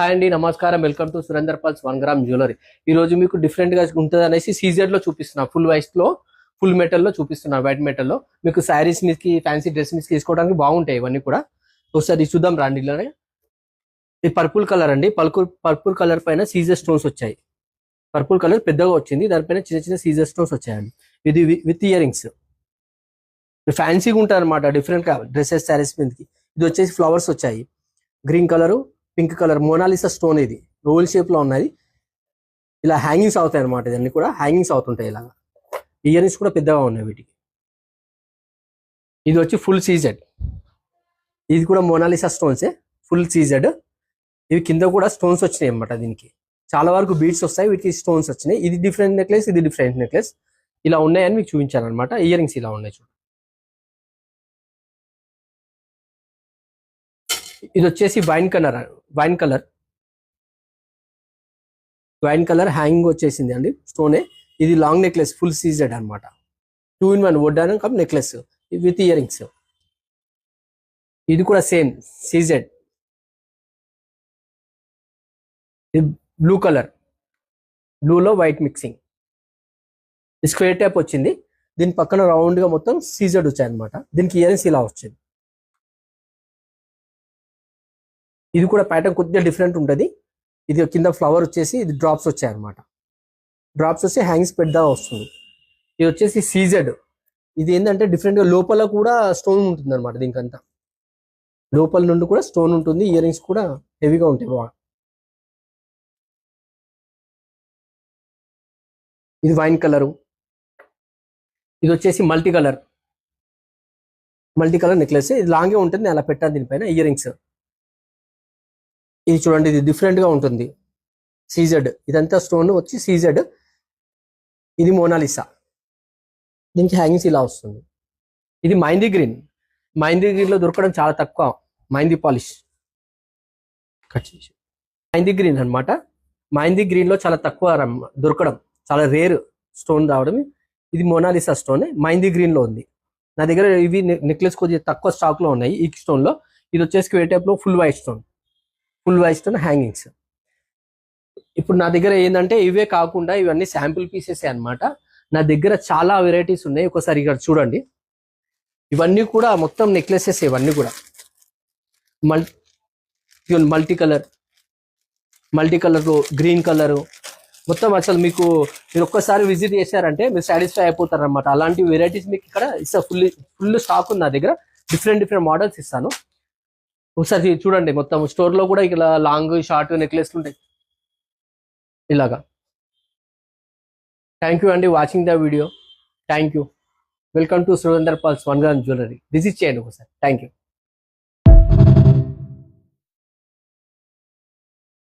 Hi అండి, నమస్కారం. Welcome to Surender pulse 1 gram jewellery. ఈ రోజు మీకు డిఫరెంట్ గా ఉంటుంది అనేసి సీజెడ్ లో చూపిస్తున్నా. ఫుల్ వైట్ లో, ఫుల్ మెటల్ లో చూపిస్తున్నా. వైట్ మెటల్ లో మీకు శారీస్ మీదకి, ఫ్యాన్సీ డ్రెస్ మీదకి తీసుకోవడానికి బాగుంటాయి. ఇవన్నీ కూడా ఒకసారి చూద్దాం రండి. ఇలానే ఇది పర్పుల్ కలర్ అండి. పర్పుల్ కలర్ పైన సీజర్ స్టోన్స్ వచ్చాయి. పర్పుల్ కలర్ పెద్దగా వచ్చింది, దానిపైన చిన్న చిన్న సీజర్ స్టోన్స్ వచ్చాయండి. ఇది విత్ ఇయర్ రింగ్స్, ఫ్యాన్సీగా ఉంటాయి అనమాట. డిఫరెంట్ గా డ్రెస్సెస్, శారీస్ మీదకి. ఇది వచ్చేసి ఫ్లవర్స్ వచ్చాయి. Green colour, pink colour Mona Lisa stone. ఇది రోల్ షేప్ లో ఉన్నది. ఇలా హ్యాంగింగ్స్ అవుతాయి అనమాట. ఇవన్నీ కూడా హ్యాంగింగ్స్ అవుతుంటాయి. ఇలాగా ఇయర్ రింగ్స్ కూడా పెద్దగా ఉన్నాయి వీటికి. ఇది వచ్చి ఫుల్ సీజెడ్. ఇది కూడా మోనాలిసా స్టోన్సే, ఫుల్ సీజెడ్. ఇవి కింద కూడా స్టోన్స్ వచ్చినాయి అనమాట. దీనికి చాలా వరకు బీడ్స్ వస్తాయి, వీటికి స్టోన్స్ వచ్చినాయి. ఇది డిఫరెంట్ నెక్లెస్, ఇది డిఫరెంట్ నెక్లెస్. ఇలా ఉన్నాయని మీకు చూపించాను అనమాట. ఇయర్ రింగ్స్ ఇలా ఉన్నాయి చూడండి. ఇది వచ్చేసి వైన్ కలర్ హ్యాంగింగ్ వచ్చేసింది అండి. స్టోనే. ఇది లాంగ్ నెక్లెస్, ఫుల్ సీజెడ్ అనమాట. 2-in-1 వడ్డానం cup necklace with earrings. ఇది కూడా సేమ్ సీజెడ్. ఇది బ్లూ కలర్, బ్లూలో వైట్ మిక్సింగ్. స్క్వేర్ టైప్ వచ్చింది. దీని పక్కన రౌండ్ గా మొత్తం సీజెడ్ వచ్చాయి అనమాట. దీనికి ఇయర్ రింగ్స్ ఇలా వచ్చింది. ఇది కూడా ప్యాటర్న్ కొద్దిగా డిఫరెంట్ ఉంటుంది. ఇది కింద ఫ్లవర్ వచ్చేసి ఇది డ్రాప్స్ వచ్చాయి అనమాట. డ్రాప్స్ వస్తే హ్యాంగ్స్ పెద్దగా వస్తుంది. ఇది వచ్చేసి సీజెడ్. ఇది ఏంటంటే డిఫరెంట్ గా లోపల కూడా స్టోన్ ఉంటుంది అనమాట. దీనికంతా లోపల నుండి కూడా స్టోన్ ఉంటుంది. ఇయర్ రింగ్స్ కూడా హెవీగా ఉంటాయి బాగా. ఇది వైన్ కలరు. ఇది వచ్చేసి మల్టీ కలర్ నెక్లెస్. ఇది లాంగే ఉంటుంది, అలా పెట్టాను దీనిపైన ఇయర్ రింగ్స్. ఇది చూడండి, ఇది డిఫరెంట్ గా ఉంటుంది. సీజెడ్, ఇదంతా స్టోన్ వచ్చి సీజెడ్. ఇది మోనాలిసా. దీనికి హ్యాంగింగ్స్ ఇలా వస్తుంది. ఇది మైందీ గ్రీన్ లో దొరకడం చాలా తక్కువ. మైందీ పాలిష్ మైందీ గ్రీన్ అనమాట. మైందీ గ్రీన్ లో చాలా తక్కువ దొరకడం, చాలా రేర్ స్టోన్ రావడం. ఇది మోనాలిసా స్టోన్, మైందీ గ్రీన్ లో ఉంది. నా దగ్గర ఇవి నెక్లెస్ కొద్దిగా తక్కువ స్టాక్ లో ఉన్నాయి. ఈ స్టోన్ లో ఇది వచ్చేసి స్క్వేర్ టైప్ లో ఫుల్ వైట్ స్టోన్ హ్యాంగింగ్స్. ఇప్పుడు నా దగ్గర ఏంటంటే ఇవే కాకుండా ఇవన్నీ శాంపుల్ పీసెస్ అన్నమాట. నా దగ్గర చాలా వెరైటీస్ ఉన్నాయి. ఒకసారి ఇక్కడ చూడండి. ఇవన్నీ కూడా మొత్తం నెక్లెసెస్. ఇవన్నీ కూడా మల్టీ కలర్ లో గ్రీన్ కలరు మొత్తం. అసలు మీరు ఒక్కసారి విజిట్ చేశారంటే మీరు సాటిస్ఫై అయిపోతారు అనమాట. అలాంటి వెరైటీస్ మీకు ఇక్కడ ఫుల్ స్టాక్ ఉంది నా దగ్గర. డిఫరెంట్ మోడల్స్ ఇస్తాను. ఒకసారి చూడండి. మొత్తం స్టోర్ లో కూడా ఇలా లాంగ్, షార్ట్ నెక్లెస్లు ఉంటాయి ఇలాగా. థ్యాంక్ యూ అండి watching the video. Thank you. Welcome to Surender pulse 1 gram jewellery. Visit చేయండి ఒకసారి. Thank you.